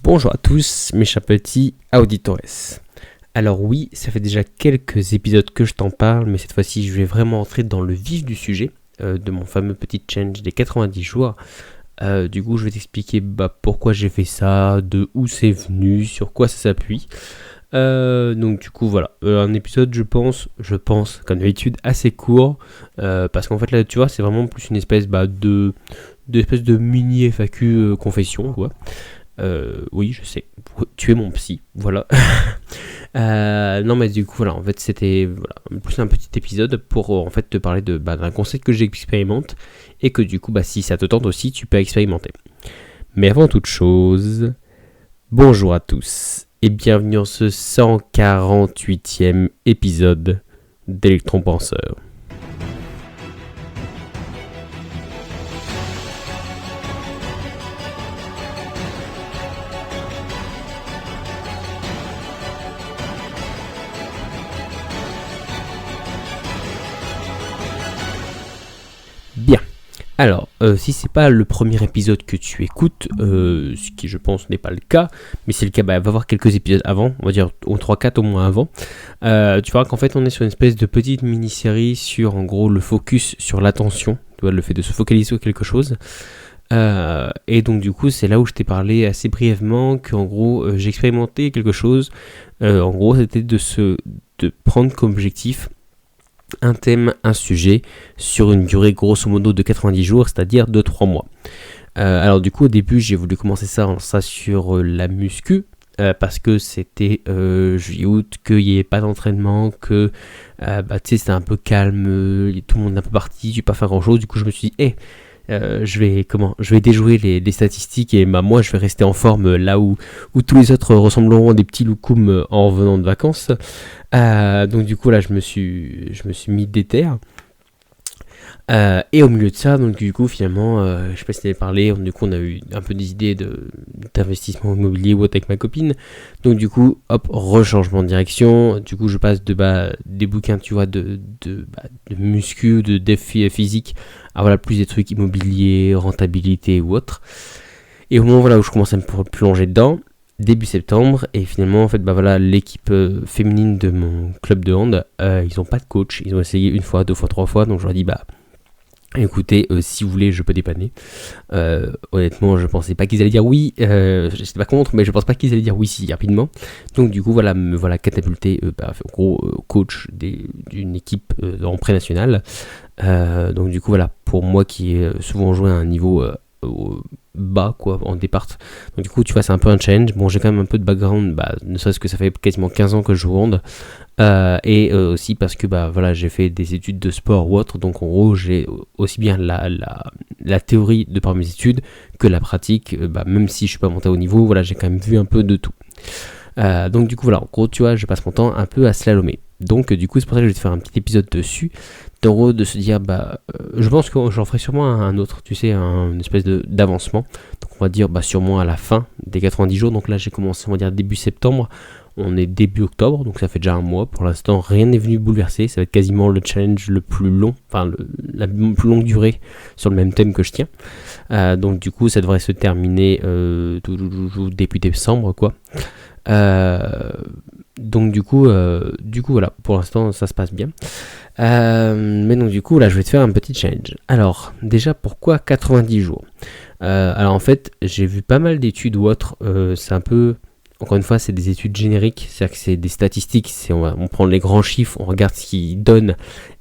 Bonjour à tous mes chers petits auditores. Alors oui, ça fait déjà quelques épisodes que je t'en parle, mais cette fois-ci je vais vraiment entrer dans le vif du sujet de mon fameux petit challenge des 90 jours. Du coup je vais t'expliquer pourquoi j'ai fait ça, de où c'est venu, sur quoi ça s'appuie. Donc du coup voilà, un épisode je pense comme d'habitude assez court, parce qu'en fait là tu vois c'est vraiment plus une espèce de mini FAQ confession quoi. Oui, je sais, tu es mon psy, voilà. Non, mais du coup, voilà, en fait, c'était plus un petit épisode pour en fait te parler d'un concept que j'expérimente et que du coup, si ça te tente aussi, tu peux expérimenter. Mais avant toute chose, bonjour à tous et bienvenue dans ce 148e épisode d'Electron Penseur. Bien. Alors, si c'est pas le premier épisode que tu écoutes, ce qui je pense n'est pas le cas, mais c'est le cas, va voir quelques épisodes avant, on va dire 3-4 au moins avant, tu verras qu'en fait on est sur une espèce de petite mini-série sur en gros le focus sur l'attention, tu vois, le fait de se focaliser sur quelque chose. Et donc du coup c'est là où je t'ai parlé assez brièvement qu'en gros j'ai expérimenté quelque chose, en gros c'était de prendre comme objectif un thème, un sujet, sur une durée grosso modo de 90 jours, c'est-à-dire de 3 mois. Alors du coup au début j'ai voulu commencer ça sur la muscu, parce que c'était juillet-août, qu'il n'y avait pas d'entraînement, que tu sais c'était un peu calme, tout le monde est un peu parti, je vais pas faire grand chose, du coup je me suis dit je vais déjouer les statistiques et moi je vais rester en forme là où tous les autres ressembleront à des petits loukoums en revenant de vacances. Donc du coup là je me suis mis déter. Et au milieu de ça, donc du coup finalement, je sais pas si t'avais parlé, du coup on a eu un peu des idées d'investissement immobilier ou autre avec ma copine. Donc du coup, hop, rechangement de direction. Du coup je passe des bouquins, tu vois, de muscu, de défis physique, à voilà plus des trucs immobiliers, rentabilité ou autre. Et au moment où je commence à me plonger dedans, début septembre, et finalement en fait l'équipe féminine de mon club de hand, ils ont pas de coach, ils ont essayé 1 fois, 2 fois, 3 fois, donc je leur dis écoutez, si vous voulez je peux dépanner. Honnêtement je pensais pas qu'ils allaient dire oui, j'étais pas contre, mais je pense pas qu'ils allaient dire oui si rapidement. Donc du coup me voilà catapulté en gros coach d'une équipe en pré-national. Donc du coup pour moi qui ai souvent joué à un niveau bas quoi en départ, donc du coup tu vois c'est un peu un challenge. Bon, j'ai quand même un peu de background, ne serait-ce que ça fait quasiment 15 ans que je joue au hand, et aussi parce que j'ai fait des études de sport ou autre, donc en gros j'ai aussi bien la théorie de par mes études que la pratique, même si je suis pas monté au niveau, j'ai quand même vu un peu de tout. Donc du coup en gros tu vois je passe mon temps un peu à slalomer. Donc du coup c'est pour ça que je vais te faire un petit épisode dessus, en gros de se dire je pense que j'en ferai sûrement un autre, tu sais, une espèce d'avancement. Donc on va dire sûrement à la fin des 90 jours. Donc là j'ai commencé on va dire début septembre, on est début octobre, donc ça fait déjà un mois. Pour l'instant rien n'est venu bouleverser, ça va être quasiment le challenge le plus long, la plus longue durée sur le même thème que je tiens. Donc du coup ça devrait se terminer début décembre quoi. Donc du coup voilà, pour l'instant ça se passe bien. Mais donc du coup là je vais te faire un petit challenge. Alors déjà pourquoi 90 jours? Alors en fait j'ai vu pas mal d'études ou autres, c'est un peu, encore une fois c'est des études génériques, c'est-à-dire que c'est des statistiques, on prend les grands chiffres, on regarde ce qu'ils donnent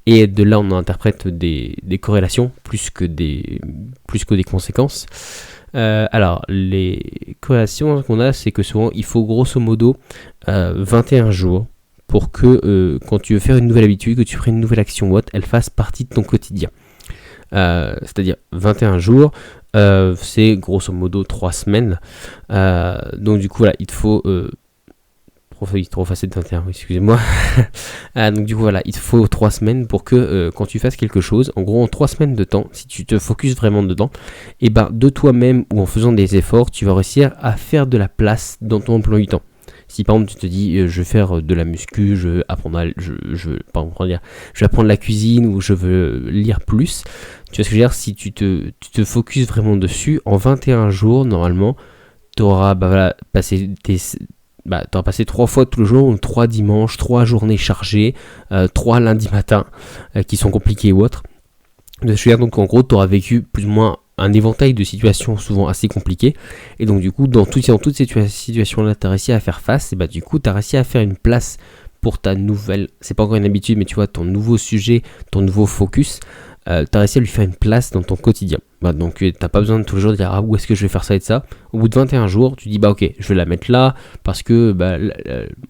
et de là on interprète des corrélations plus que des conséquences. Alors les corrélations qu'on a, c'est que souvent il faut grosso modo 21 jours pour que quand tu veux faire une nouvelle habitude, que tu prennes une nouvelle action ou autre, elle fasse partie de ton quotidien. C'est-à-dire 21 jours, c'est grosso modo 3 semaines. Donc du coup il te faut trop facile de 21, excusez-moi. Donc du coup il te faut 3 semaines pour que quand tu fasses quelque chose, en gros en 3 semaines de temps, si tu te focuses vraiment dedans, et de toi-même ou en faisant des efforts, tu vas réussir à faire de la place dans ton emploi du temps. Si par exemple tu te dis je vais faire de la muscu, je vais apprendre la cuisine ou je veux lire plus, tu vois ce que je veux dire, si tu te focuses vraiment dessus, en 21 jours normalement t'auras t'auras passé 3 fois tout le jour, donc 3 dimanches, 3 journées chargées, 3 lundis matin qui sont compliqués ou autres. Je veux dire, donc en gros, t'auras vécu plus ou moins un éventail de situations souvent assez compliquées, et donc du coup dans toutes ces situations là tu as réussi à faire face, et du coup tu as réussi à faire une place pour ta nouvelle, c'est pas encore une habitude, mais tu vois, ton nouveau sujet, ton nouveau focus, tu as réussi à lui faire une place dans ton quotidien. Donc t'as pas besoin de tous les jours de dire où est-ce que je vais faire ça et de ça. Au bout de 21 jours, tu dis ok, je vais la mettre là parce que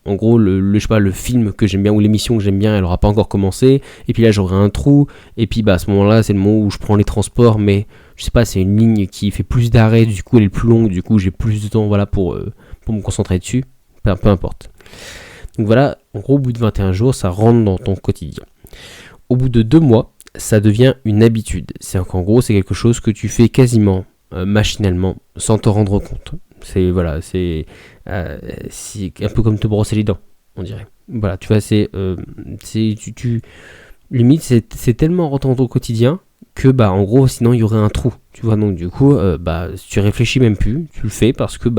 en gros le film que j'aime bien ou l'émission que j'aime bien, elle aura pas encore commencé, et puis là j'aurai un trou, et puis à ce moment-là c'est le moment où je prends les transports, mais je sais pas, c'est une ligne qui fait plus d'arrêts, du coup elle est plus longue, du coup j'ai plus de temps pour me concentrer dessus, peu importe. Donc voilà, en gros au bout de 21 jours ça rentre dans ton quotidien. Au bout de 2 mois, ça devient une habitude. C'est qu'en gros, c'est quelque chose que tu fais quasiment machinalement, sans te rendre compte. C'est un peu comme te brosser les dents, on dirait. Voilà, tu vois, limite, c'est tellement rentré dans ton quotidien que en gros, sinon il y aurait un trou. Tu vois, donc du coup, tu réfléchis même plus, tu le fais parce que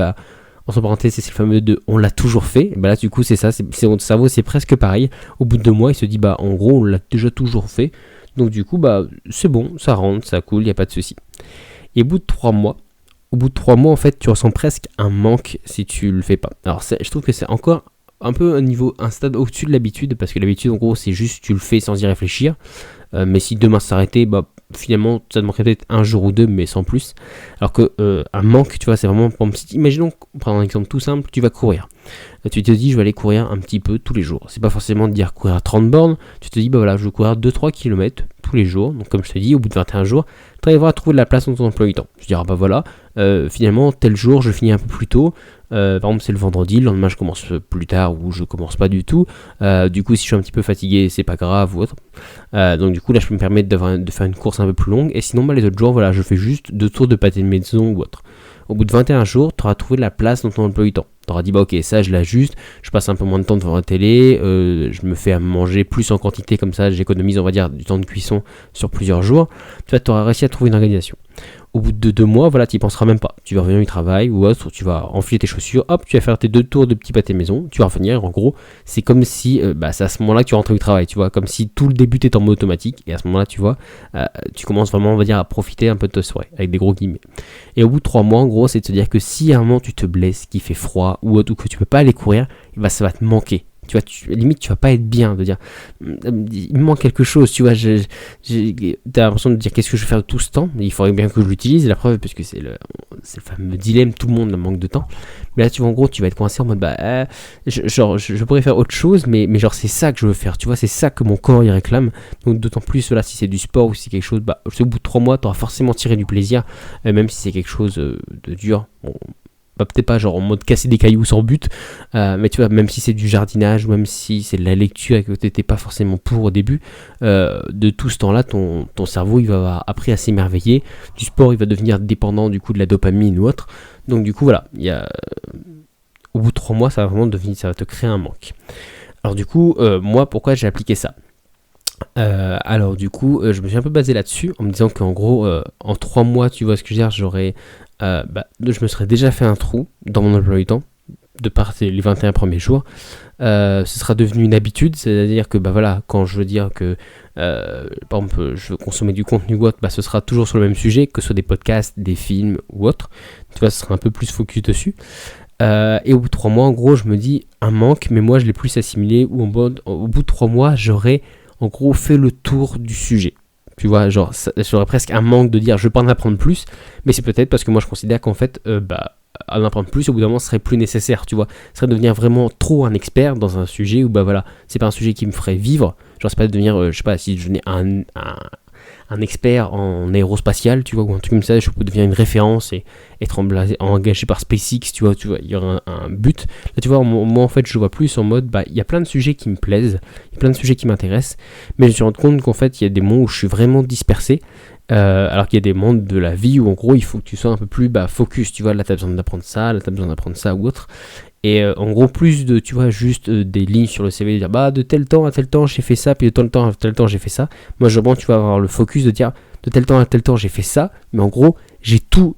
entre parenthèses, c'est le fameux de on l'a toujours fait. Là, du coup, c'est ça, c'est votre cerveau, c'est presque pareil. Au bout de 2 mois, il se dit en gros, on l'a déjà toujours fait. Donc du coup, c'est bon, ça rentre, ça coule, il n'y a pas de souci. Et au bout de 3 mois, en fait, tu ressens presque un manque si tu le fais pas. Alors je trouve que c'est encore un peu un stade au-dessus de l'habitude, parce que l'habitude, en gros, c'est juste tu le fais sans y réfléchir. Mais si demain s'arrêtait, finalement, ça te manquerait peut-être un jour ou 2, mais sans plus. Alors que un manque, tu vois, c'est vraiment, imaginons, prendre un exemple tout simple, tu vas courir. Tu te dis, je vais aller courir un petit peu tous les jours. C'est pas forcément de dire courir à 30 bornes. Tu te dis, je vais courir 2-3 km tous les jours. Donc, comme je te dis, au bout de 21 jours, tu arriveras à trouver de la place dans ton emploi du temps. Tu diras, finalement, tel jour, je finis un peu plus tôt. Par exemple, c'est le vendredi, le lendemain, je commence plus tard ou je commence pas du tout. Du coup, si je suis un petit peu fatigué, c'est pas grave ou autre. Donc, du coup, là, je peux me permettre de faire une course un peu plus longue. Et sinon, les autres jours, je fais juste 2 tours de pâté de maison ou autre. Au bout de 21 jours, tu auras trouvé de la place dans ton emploi du temps. Tu auras dit, ok, ça je l'ajuste, je passe un peu moins de temps devant la télé, je me fais à manger plus en quantité, comme ça j'économise, on va dire, du temps de cuisson sur plusieurs jours. Tu auras réussi à trouver une organisation. Au bout de 2 mois, tu n'y penseras même pas. Tu vas revenir du travail ou autre, tu vas enfiler tes chaussures, hop, tu vas faire tes 2 tours de petit pâté maison, tu vas revenir, en gros, c'est comme si, c'est à ce moment-là que tu rentres du travail, tu vois, comme si tout le début était en mode automatique, et à ce moment-là, tu vois, tu commences vraiment, on va dire, à profiter un peu de ta soirée, avec des gros guillemets. Et au bout de 3 mois, en gros, c'est de se dire que si à un moment tu te blesses, qu'il fait froid, ou autre, ou que tu peux pas aller courir, ça va te manquer. Tu vois, limite, tu vas pas être bien de dire il me manque quelque chose, tu vois. T'as l'impression de dire qu'est-ce que je vais faire de tout ce temps. Il faudrait bien que je l'utilise, la preuve, parce que c'est le fameux dilemme, tout le monde manque de temps. Mais là, tu vois, en gros, tu vas être coincé en mode je pourrais faire autre chose, mais c'est ça que je veux faire, tu vois, c'est ça que mon corps il réclame. Donc, d'autant plus, là, si c'est du sport ou si c'est quelque chose, au bout de 3 mois, tu auras forcément tiré du plaisir, même si c'est quelque chose de dur. Bon, peut-être pas en mode casser des cailloux sans but, mais tu vois, même si c'est du jardinage ou même si c'est de la lecture et que tu n'étais pas forcément pour au début, de tout ce temps-là, ton cerveau il va avoir appris à s'émerveiller. Du sport, il va devenir dépendant du coup de la dopamine ou autre. Donc du coup voilà, au bout de 3 mois, ça va te créer un manque. Alors du coup, moi, pourquoi j'ai appliqué ça ? Alors du coup, je me suis un peu basé là-dessus en me disant qu'en gros, en 3 mois, tu vois ce que je veux dire, je me serais déjà fait un trou dans mon emploi du temps de par les 21 premiers jours. Ce sera devenu une habitude, c'est-à-dire que quand je veux dire que par exemple je veux consommer du contenu ou autre, ce sera toujours sur le même sujet, que ce soit des podcasts, des films ou autre. Tu vois, ce sera un peu plus focus dessus. Et au bout de 3 mois, en gros, je me dis un manque, mais moi je l'ai plus assimilé, ou au bout de 3 mois, j'aurais en gros fait le tour du sujet. Tu vois, j'aurais presque un manque de dire je veux pas en apprendre plus, mais c'est peut-être parce que moi je considère qu'en fait, en apprendre plus, au bout d'un moment, ce serait plus nécessaire, tu vois. Ce serait devenir vraiment trop un expert dans un sujet où, c'est pas un sujet qui me ferait vivre. Genre, c'est pas de devenir, je sais pas, si je devenais un expert en aérospatial, tu vois, ou un truc comme ça, je peux devenir une référence et être engagé par SpaceX, tu vois, il y aura un but. Là, tu vois, moi, en fait, je vois plus en mode, il y a plein de sujets qui me plaisent, il y a plein de sujets qui m'intéressent, mais je me suis rendu compte qu'en fait, il y a des moments où je suis vraiment dispersé, alors qu'il y a des moments de la vie où, en gros, il faut que tu sois un peu plus focus, tu vois, là, t'as besoin d'apprendre ça, là, t'as besoin d'apprendre ça ou autre. Et en gros, plus de, tu vois, juste des lignes sur le CV, de dire, de tel temps à tel temps, j'ai fait ça, puis de tel temps à tel temps, j'ai fait ça. Moi, tu vas avoir le focus de dire, de tel temps à tel temps, j'ai fait ça, mais en gros, j'ai tout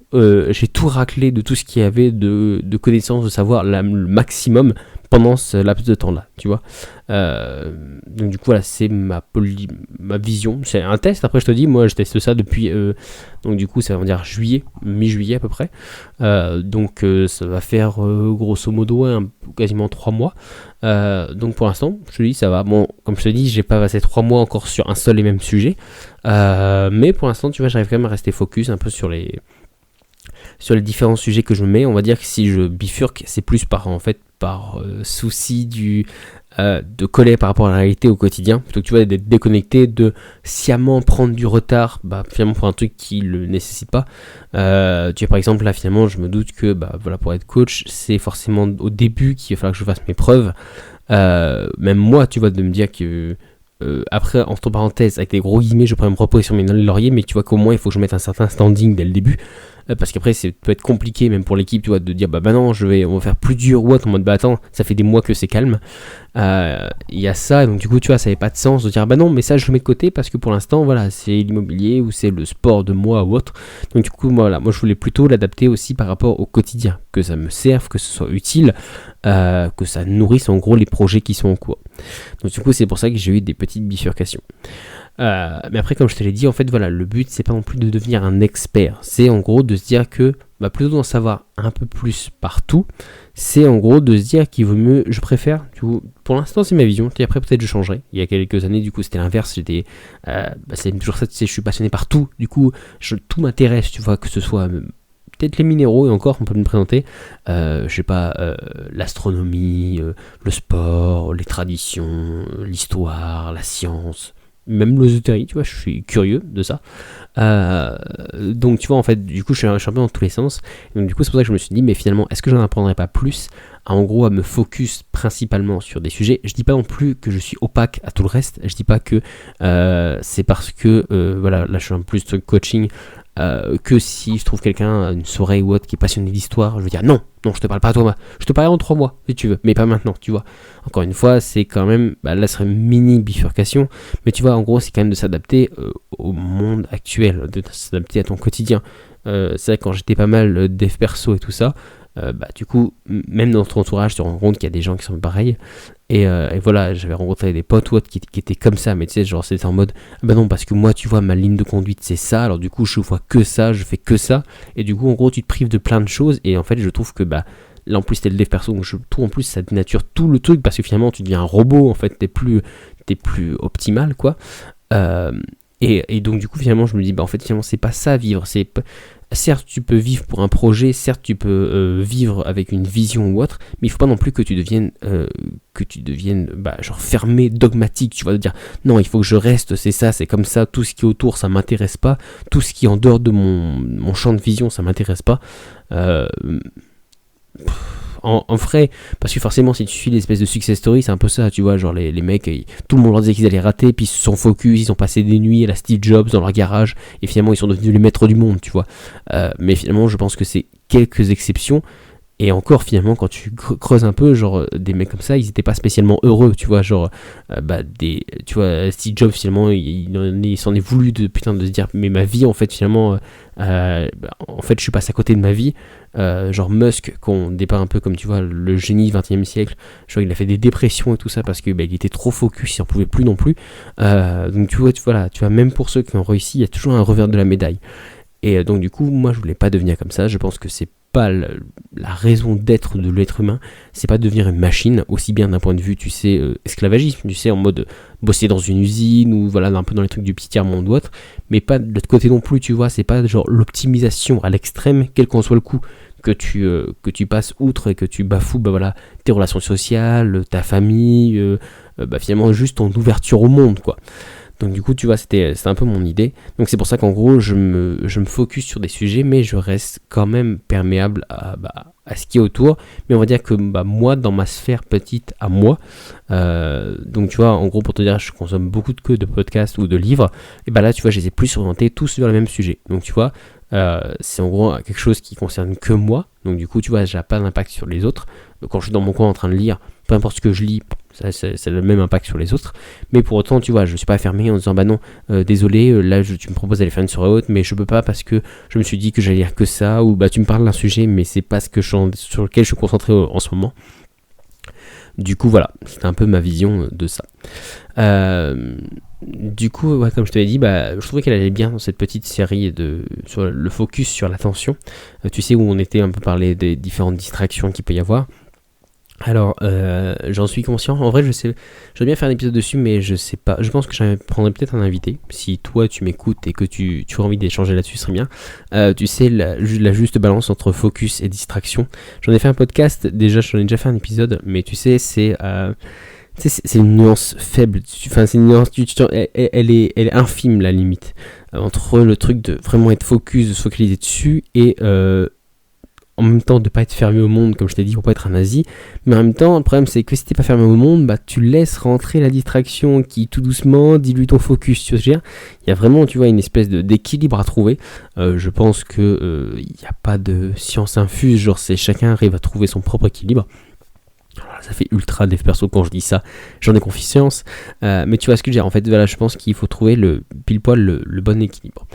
raclé de tout ce qu'il y avait de connaissances, de savoir le maximum pendant ce laps de temps là, tu vois. Donc du coup voilà, c'est ma vision. C'est un test, après je te dis, moi je teste ça depuis donc du coup ça va dire mi-juillet à peu près. Donc ça va faire grosso modo quasiment 3 mois. Donc pour l'instant je te dis ça va. Bon, comme je te dis, j'ai pas passé 3 mois encore sur un seul et même sujet, mais pour l'instant tu vois, j'arrive quand même à rester focus un peu sur les différents sujets que je mets. On va dire que si je bifurque, c'est plus par souci de coller par rapport à la réalité au quotidien, plutôt que tu vois d'être déconnecté, de sciemment prendre du retard, finalement pour un truc qui le nécessite pas. Tu vois, par exemple là finalement je me doute que voilà, pour être coach, c'est forcément au début qu'il va falloir que je fasse mes preuves. Même moi, tu vois, de me dire que après, entre parenthèses, avec des gros guillemets, je pourrais me reposer sur mes lauriers, mais tu vois qu'au moins il faut que je mette un certain standing dès le début, parce qu'après ça peut être compliqué même pour l'équipe, tu vois, de dire non, on va faire plus dur ou autre, en mode attends, ça fait des mois que c'est calme. Il y a ça, donc du coup tu vois, ça n'avait pas de sens de dire non, mais ça je le mets de côté parce que pour l'instant voilà, c'est l'immobilier ou c'est le sport de moi ou autre. Donc du coup moi je voulais plutôt l'adapter aussi par rapport au quotidien, que ça me serve, que ce soit utile, que ça nourrisse en gros les projets qui sont en cours. Donc du coup c'est pour ça que j'ai eu des petites bifurcations. Mais après, comme je te l'ai dit, en fait voilà, le but c'est pas non plus de devenir un expert, c'est en gros de se dire que plutôt d'en savoir un peu plus partout, c'est en gros de se dire qu'il vaut mieux, je préfère, pour l'instant c'est ma vision, et après peut-être je changerai. Il y a quelques années du coup c'était l'inverse, c'est toujours ça, tu sais, je suis passionné par tout, du coup tout m'intéresse, tu vois, que ce soit peut-être les minéraux, et encore on peut me présenter, l'astronomie, le sport, les traditions, l'histoire, la science, même l'ésotérie, tu vois, je suis curieux de ça. Donc tu vois, en fait, du coup je suis un peu dans tous les sens. Donc du coup c'est pour ça que je me suis dit, mais finalement, est-ce que j'en apprendrais pas plus en gros à me focus principalement sur des sujets. Je dis pas non plus que je suis opaque à tout le reste, je dis pas que c'est parce que voilà, là je suis un plus truc coaching, que si je trouve quelqu'un, une soirée ou autre qui est passionné d'histoire, je vais dire non, je te parle pas à toi, je te parlerai en 3 mois si tu veux, mais pas maintenant, tu vois. Encore une fois, c'est quand même, là ce serait une mini bifurcation, mais tu vois, en gros c'est quand même de s'adapter au monde actuel, de s'adapter à ton quotidien. C'est vrai que quand j'étais pas mal dev perso et tout ça, du coup, même dans ton entourage, tu te rends compte qu'il y a des gens qui sont pareils. Et voilà, j'avais rencontré des potes ou autres qui étaient comme ça, mais tu sais, genre c'était en mode non, parce que moi, tu vois, ma ligne de conduite c'est ça, alors du coup, je vois que ça, je fais que ça, et du coup, en gros, tu te prives de plein de choses, et en fait, je trouve que là en plus, t'es le dev perso, donc je trouve en plus ça dénature tout le truc, parce que finalement, tu deviens un robot, en fait, t'es plus optimal, quoi. Et donc, du coup, finalement, je me dis, en fait, finalement, c'est pas ça vivre, certes, tu peux vivre pour un projet, certes, tu peux vivre avec une vision ou autre, mais il faut pas non plus que tu deviennes, genre fermé, dogmatique, tu vas te dire, non, il faut que je reste, c'est ça, c'est comme ça, tout ce qui est autour, ça m'intéresse pas, tout ce qui est en dehors de mon champ de vision, ça m'intéresse pas. En vrai, parce que forcément si tu suis l'espèce de success story, c'est un peu ça, tu vois, genre les mecs, tout le monde leur disait qu'ils allaient rater, puis ils se sont focus, ils ont passé des nuits à la Steve Jobs dans leur garage, et finalement ils sont devenus les maîtres du monde, tu vois. Mais finalement je pense que c'est quelques exceptions, et encore finalement quand tu creuses un peu, genre des mecs comme ça, ils étaient pas spécialement heureux, tu vois, genre tu vois, Steve Jobs finalement il s'en est voulu de se dire, mais ma vie en fait finalement en fait je suis passé à côté de ma vie. Genre Musk, qu'on dépeint un peu comme tu vois le génie 20e siècle, genre il a fait des dépressions et tout ça parce que il était trop focus, il en pouvait plus non plus. Donc tu vois, même pour ceux qui ont réussi, il y a toujours un revers de la médaille. Et donc du coup, moi je voulais pas devenir comme ça. Je pense que c'est pas la raison d'être de l'être humain, c'est pas de devenir une machine, aussi bien d'un point de vue, tu sais, esclavagisme, tu sais, en mode bosser dans une usine ou voilà, un peu dans les trucs du petit tiers-monde ou autre, mais pas de l'autre côté non plus, tu vois, c'est pas genre l'optimisation à l'extrême, quel qu'en soit le coup, que tu passes outre et que tu bafoues tes relations sociales, ta famille, finalement juste ton ouverture au monde, quoi. Donc du coup, tu vois, c'était un peu mon idée. Donc c'est pour ça qu'en gros, je me focus sur des sujets, mais je reste quand même perméable à ce qui est autour. Mais on va dire que moi, dans ma sphère petite à moi, donc tu vois, en gros, pour te dire, je consomme beaucoup de podcasts ou de livres. Et là, tu vois, je les ai plus orientés tous vers le même sujet. Donc tu vois, c'est en gros quelque chose qui concerne que moi, donc du coup tu vois, ça n'a pas d'impact sur les autres. Quand je suis dans mon coin en train de lire, peu importe ce que je lis, c'est le même impact sur les autres, mais pour autant tu vois, je suis pas fermé en disant bah non, désolé, là tu me proposes d'aller faire une soirée haute, mais je peux pas parce que je me suis dit que j'allais lire que ça, ou bah tu me parles d'un sujet mais c'est pas ce que sur lequel je suis concentré en ce moment. Du coup voilà, c'était un peu ma vision de ça. Du coup, ouais, comme je te l'ai dit, je trouvais qu'elle allait bien dans cette petite série sur le focus sur l'attention. Tu sais, où on était un peu parlé des différentes distractions qu'il peut y avoir. Alors, j'en suis conscient. En vrai, j'aimerais bien faire un épisode dessus, mais je sais pas. Je pense que je prendrais peut-être un invité. Si toi, tu m'écoutes et que tu as envie d'échanger là-dessus, ce serait bien. Tu sais, la juste balance entre focus et distraction. J'en ai fait un podcast, j'en ai déjà fait un épisode, mais tu sais, c'est une nuance faible. Enfin, c'est une nuance, elle est infime, la limite. Entre le truc de vraiment être focus, de se focaliser dessus, et en même temps de ne pas être fermé au monde, comme je t'ai dit, pour pas être un nazi. Mais en même temps, le problème, c'est que si t'es pas fermé au monde, tu laisses rentrer la distraction qui, tout doucement, dilue ton focus. Tu vois ce que je veux dire ? Il y a vraiment, tu vois, une espèce d'équilibre à trouver. Je pense que il n'y a pas de science infuse, genre chacun arrive à trouver son propre équilibre. Alors, ça fait ultra dev perso quand je dis ça, j'en ai confiance, mais tu vois ce que je veux dire, en fait, voilà, je pense qu'il faut trouver pile poil le bon équilibre.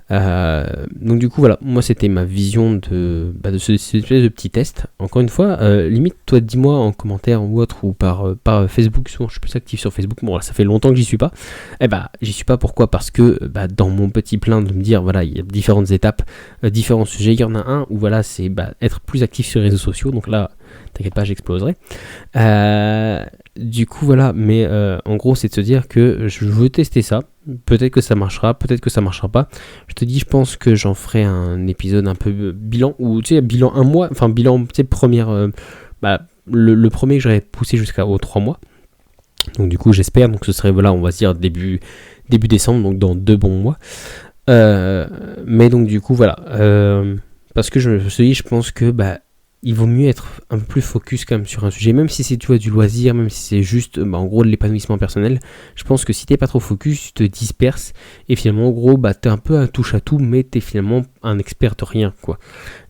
Donc du coup voilà, moi c'était ma vision de cette espèce de petit test. Encore une fois, limite toi dis-moi en commentaire ou autre, ou par Facebook. Souvent je suis plus actif sur Facebook, bon là ça fait longtemps que j'y suis pas. J'y suis pas, pourquoi ? Parce que dans mon petit plan de me dire voilà, il y a différentes étapes, différents sujets, il y en a un où voilà c'est être plus actif sur les réseaux sociaux, donc là t'inquiète pas, j'exploserai. Du coup voilà, mais en gros c'est de se dire que je veux tester ça. Peut-être que ça marchera, peut-être que ça marchera pas. Je te dis, je pense que j'en ferai un épisode un peu bilan, ou tu sais, bilan un mois, enfin bilan, tu sais, première, le premier que j'aurais poussé jusqu'aux 3 mois. Donc du coup j'espère, donc ce serait voilà, on va se dire début décembre, donc dans 2 bons mois. Mais donc du coup voilà, parce que je me suis dit, je pense que il vaut mieux être un peu plus focus quand même sur un sujet, même si c'est tu vois du loisir, même si c'est juste en gros de l'épanouissement personnel. Je pense que si t'es pas trop focus, tu te disperses et finalement en gros t'es un peu un touche à tout, mais t'es finalement un expert de rien quoi.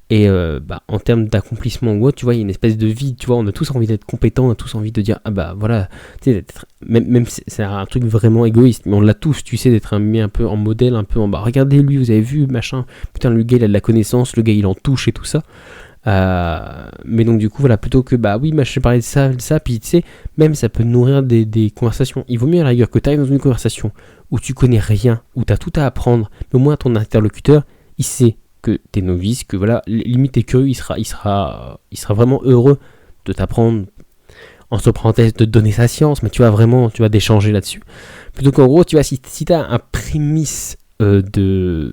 Et en termes d'accomplissement ou autre, tu vois, il y a une espèce de vie, tu vois, on a tous envie d'être compétents, on a tous envie de dire voilà, tu sais, même c'est un truc vraiment égoïste, mais on l'a tous, tu sais, d'être mis un peu en modèle, un peu en regardez lui, vous avez vu, machin, putain le gars il a de la connaissance, le gars il en touche et tout ça. Mais donc du coup voilà, plutôt que oui je parlais de ça, puis tu sais, même ça peut nourrir des conversations. Il vaut mieux à la rigueur que tu ailles dans une conversation où tu connais rien, où tu as tout à apprendre, mais au moins ton interlocuteur il sait que t'es novice, que voilà, limite t'es curieux, il sera vraiment heureux de t'apprendre, entre parenthèses, de te donner sa science, mais tu vas vraiment, d'échanger là-dessus. Plutôt qu'en gros, tu vois, si t'as un prémisse de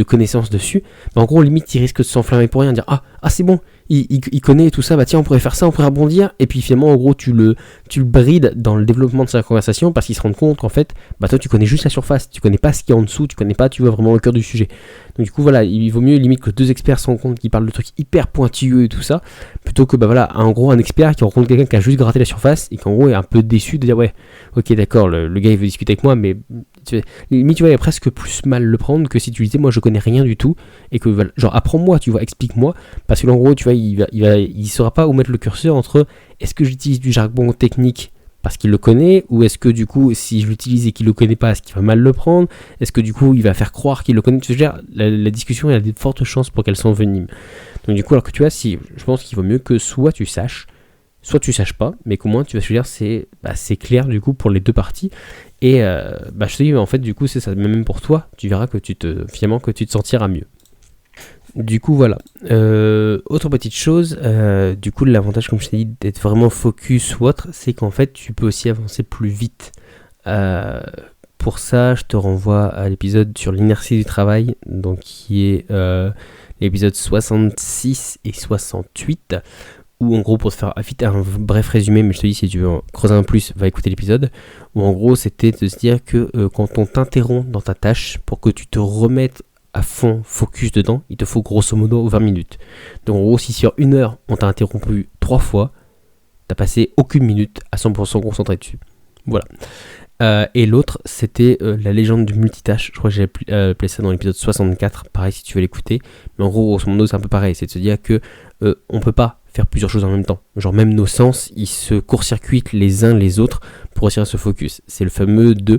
connaissances dessus, en gros limite il risque de s'enflammer pour rien, dire c'est bon, il connaît tout ça, tiens on pourrait faire ça, on pourrait rebondir, et puis finalement en gros tu le brides dans le développement de sa conversation parce qu'il se rend compte qu'en fait toi tu connais juste la surface, tu connais pas ce qu'il y a en dessous, tu connais pas, tu vois vraiment le cœur du sujet. Donc du coup voilà, il vaut mieux limite que 2 experts se rendent compte qu'ils parlent de trucs hyper pointilleux et tout ça, plutôt que en gros un expert qui rencontre quelqu'un qui a juste gratté la surface et qu'en gros est un peu déçu de dire ouais ok d'accord, le gars il veut discuter avec moi, mais limite tu vois il y a presque plus mal le prendre que si tu disais moi je connais rien du tout et que voilà, genre apprends-moi, tu vois, explique-moi, parce que là en gros tu vois il saura pas où mettre le curseur entre est-ce que j'utilise du jargon technique parce qu'il le connaît, ou est-ce que du coup si je l'utilise et qu'il le connaît pas, est-ce qu'il va mal le prendre, est-ce que du coup il va faire croire qu'il le connaît, tu sais, la discussion elle a de fortes chances pour qu'elle s'envenime. Donc du coup alors que tu vois, si je pense qu'il vaut mieux que soit tu saches pas, mais qu'au moins tu vas se dire c'est clair du coup pour les deux parties. Et je te dis en fait du coup c'est ça, même pour toi tu verras que tu te sentiras mieux. Du coup voilà, autre petite chose, du coup l'avantage comme je t'ai dit d'être vraiment focus ou autre, c'est qu'en fait tu peux aussi avancer plus vite. Pour ça je te renvoie à l'épisode sur l'inertie du travail, donc qui est l'épisode 66 et 68, où en gros, pour te faire vite un bref résumé, mais je te dis si tu veux en creuser un plus, va écouter l'épisode, où en gros c'était de se dire que quand on t'interrompt dans ta tâche pour que tu te remettes à fond focus dedans, il te faut grosso modo 20 minutes. Donc en gros, si sur 1 heure on t'a interrompu 3 fois, t'as passé aucune minute à 100% concentré dessus. Voilà. Et l'autre, c'était la légende du multitâche. Je crois que j'ai appelé ça dans l'épisode 64. Pareil, si tu veux l'écouter. Mais en gros, grosso modo, c'est un peu pareil. C'est de se dire que on peut pas faire plusieurs choses en même temps. Genre, même nos sens, ils se court-circuitent les uns les autres pour réussir à se focus. C'est le fameux de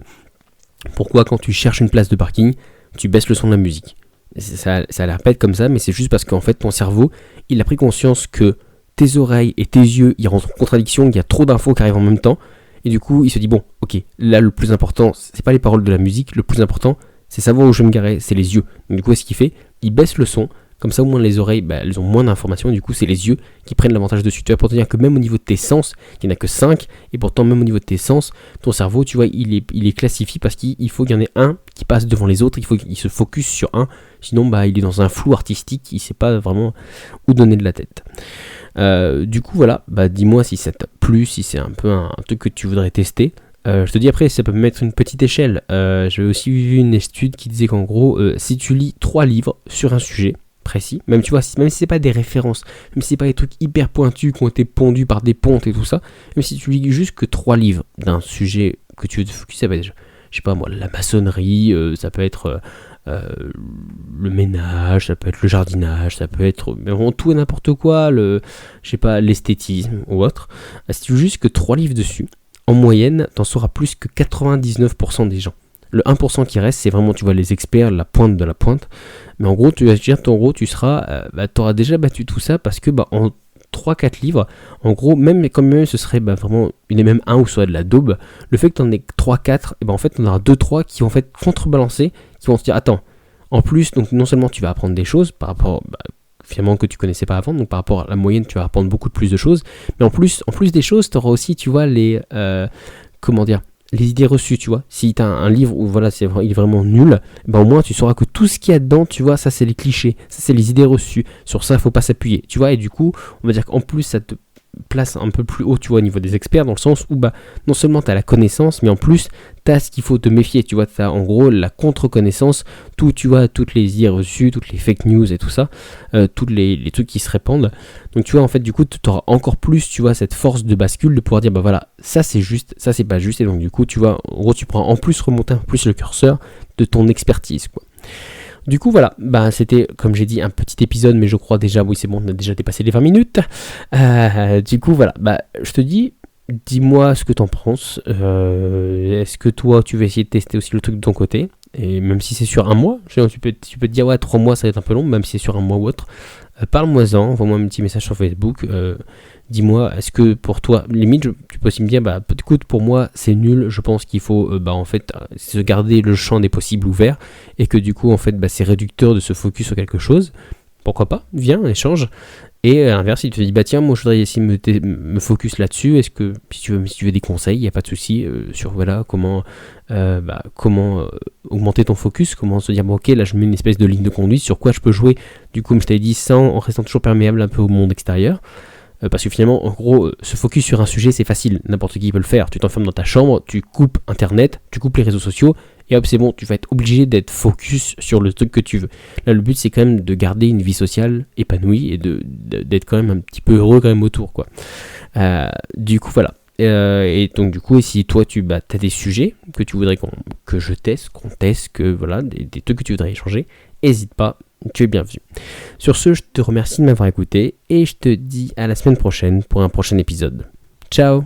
pourquoi, quand tu cherches une place de parking, tu baisses le son de la musique. Ça a l'air bête comme ça, mais c'est juste parce qu'en fait, ton cerveau, il a pris conscience que tes oreilles et tes yeux, ils rentrent en contradiction, il y a trop d'infos qui arrivent en même temps. Et du coup, il se dit, bon, ok, là, le plus important, c'est pas les paroles de la musique, le plus important, c'est savoir où je vais me garer, c'est les yeux. Donc, du coup, ce qu'il fait, il baisse le son, comme ça, au moins, les oreilles, elles ont moins d'informations, du coup, c'est les yeux qui prennent l'avantage dessus. Tu vois, pour te dire que même au niveau de tes sens, il n'y en a que 5, et pourtant, même au niveau de tes sens, ton cerveau, tu vois, il est classifié parce qu'il faut qu'il y en ait un qui passe devant les autres, il faut qu'il se focus sur un, sinon, il est dans un flou artistique, il sait pas vraiment où donner de la tête. Du coup voilà, dis-moi si ça t'a plu, si c'est un peu un truc que tu voudrais tester. Je te dis après, ça peut me mettre une petite échelle. J'avais aussi vu une étude qui disait qu'en gros, si tu lis 3 livres sur un sujet précis, même tu vois, même si c'est pas des références, même si c'est pas des trucs hyper pointus qui ont été pondus par des pontes et tout ça, même si tu lis juste que 3 livres d'un sujet que tu veux te focus, ça va être, je sais pas moi, la maçonnerie, ça peut être le ménage, ça peut être le jardinage, ça peut être vraiment tout et n'importe quoi, l'esthétisme ou autre. Si tu veux juste que 3 livres dessus, en moyenne, t'en sauras plus que 99% des gens. Le 1% qui reste, c'est vraiment, tu vois, les experts, la pointe de la pointe. Mais en gros, tu auras déjà battu tout ça parce que en 3-4 livres, en gros, même ce serait vraiment, il est même un ou soit de la daube, le fait que tu en aies 3-4, en fait, tu en auras 2-3 qui vont en fait contrebalancer, qui vont te dire, attends, en plus, donc non seulement tu vas apprendre des choses par rapport, finalement, que tu connaissais pas avant, donc par rapport à la moyenne, tu vas apprendre beaucoup plus de choses, mais en plus des choses, tu auras aussi, tu vois, les idées reçues, tu vois. Si tu as un livre où il est vraiment nul, au moins tu sauras que tout ce qu'il y a dedans, tu vois, ça c'est les clichés, ça c'est les idées reçues. Sur ça, il faut pas s'appuyer, tu vois. Et du coup, on va dire qu'en plus, ça te place un peu plus haut, tu vois, au niveau des experts, dans le sens où non seulement tu as la connaissance, mais en plus tu as ce qu'il faut te méfier, tu vois, tu as en gros la contre-connaissance, tu vois, toutes les idées reçues, toutes les fake news et tout ça, tous les trucs qui se répandent. Donc tu vois, en fait, du coup, tu auras encore plus, tu vois, cette force de bascule de pouvoir dire, voilà, ça c'est juste, ça c'est pas juste, et donc du coup, tu vois, en gros, tu pourras en plus remonter un peu plus le curseur de ton expertise, quoi. Du coup voilà, c'était comme j'ai dit un petit épisode, mais je crois déjà, oui c'est bon, on a déjà dépassé les 20 minutes. Du coup voilà, je te dis, dis-moi ce que t'en penses. Est-ce que toi tu vas essayer de tester aussi le truc de ton côté? Et même si c'est sur un mois, tu peux te dire ouais 3 mois ça va être un peu long, même si c'est sur un mois ou autre. Parle-moi-en, envoie-moi un petit message sur Facebook. Dis-moi, est-ce que pour toi, limite, tu peux aussi me dire, écoute, pour moi, c'est nul, je pense qu'il faut, en fait, se garder le champ des possibles ouvert, et que du coup, en fait, c'est réducteur de se focus sur quelque chose. Pourquoi pas? Viens, échange. Et à l'inverse, il te dit, tiens, moi, je voudrais essayer de me focus là-dessus. Est-ce que, si tu veux des conseils, il n'y a pas de souci, sur, comment augmenter ton focus, comment se dire, ok, là, je mets une espèce de ligne de conduite, sur quoi je peux jouer, du coup, comme je t'avais dit, en restant toujours perméable un peu au monde extérieur. Parce que finalement, en gros, se focus sur un sujet, c'est facile, n'importe qui peut le faire. Tu t'enfermes dans ta chambre, tu coupes Internet, tu coupes les réseaux sociaux, et hop, c'est bon, tu vas être obligé d'être focus sur le truc que tu veux. Là, le but, c'est quand même de garder une vie sociale épanouie et d'être quand même un petit peu heureux quand même autour, quoi. Du coup, voilà. Et donc, du coup, si toi, tu as des sujets que tu voudrais que je teste, qu'on teste, que voilà, des trucs que tu voudrais échanger, n'hésite pas. Tu es bienvenu. Sur ce, je te remercie de m'avoir écouté et je te dis à la semaine prochaine pour un prochain épisode. Ciao!